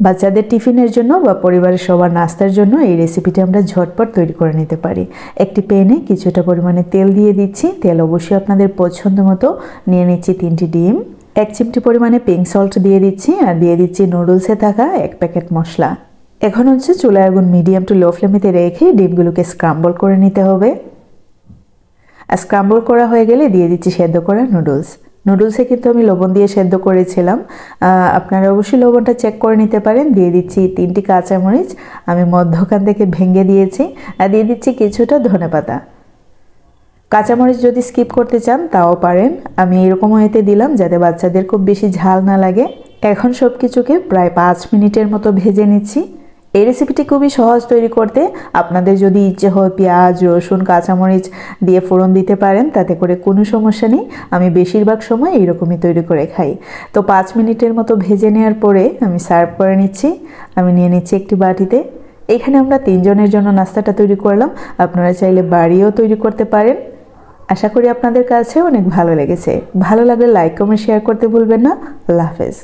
বাচ্চাদের টিফিনের জন্য বা পরিবারের সবার নাস্তার জন্য এই রেসিপিটি আমরা ঝটপট তৈরি করে নিতে পারি। একটি প্যানে কিছুটা পরিমাণে তেল দিয়ে দিচ্ছি। তেল অবশ্যই আপনাদের পছন্দ মতো। নিয়ে নিচ্ছি 3টি ডিম, 1 চিমটি পরিমাণে পিঙ্ক সল্ট দিয়ে দিচ্ছি, আর দিয়ে দিচ্ছি নুডলসে থাকা 1 প্যাকেট মশলা। এখন হচ্ছে চুলার আগুন মিডিয়াম টু লো ফ্লেমেতে রেখে ডিমগুলোকে স্ক্রাম্বল করে নিতে হবে। আর স্ক্রাম্বল করা হয়ে গেলে দিয়ে দিচ্ছি সেদ্ধ করা নুডলসে কিন্তু আমি লবণ দিয়ে সেদ্ধ করেছিলাম। আপনারা অবশ্যই লবণটা চেক করে নিতে পারেন। দিয়ে দিচ্ছি 3টি কাঁচামরিচ, আমি মধ্যখান থেকে ভেঙে দিয়েছি। আর দিয়ে দিচ্ছি কিছুটা ধনেপাতা। কাঁচামরিচ যদি স্কিপ করতে চান তাও পারেন, আমি এরকম ওয়েতে দিলাম যাতে বাচ্চাদের খুব বেশি ঝাল না লাগে। এখন সব কিছুকে প্রায় 5 মিনিটের মতো ভেজে নিচ্ছি। এই রেসিপিটি খুবই সহজ তৈরি করতে। আপনাদের যদি ইচ্ছে হয় পেঁয়াজ, রসুন, কাঁচামরিচ দিয়ে ফোড়ন দিতে পারেন, তাতে করে কোনো সমস্যা নেই। আমি বেশিরভাগ সময় এইরকমই তৈরি করে খাই। তো 5 মিনিটের মতো ভেজে নেওয়ার পরে আমি সার্ভ করে নিচ্ছি। আমি নিয়ে নিচ্ছি একটি বাটিতে। এখানে আমরা 3 জনের জন্য নাস্তাটা তৈরি করলাম। আপনারা চাইলে বাড়িও তৈরি করতে পারেন। আশা করি আপনাদের কাছে অনেক ভালো লেগেছে। ভালো লাগলে লাইক, কমেন্ট, শেয়ার করতে ভুলবেন না। আল্লাহ হাফেজ।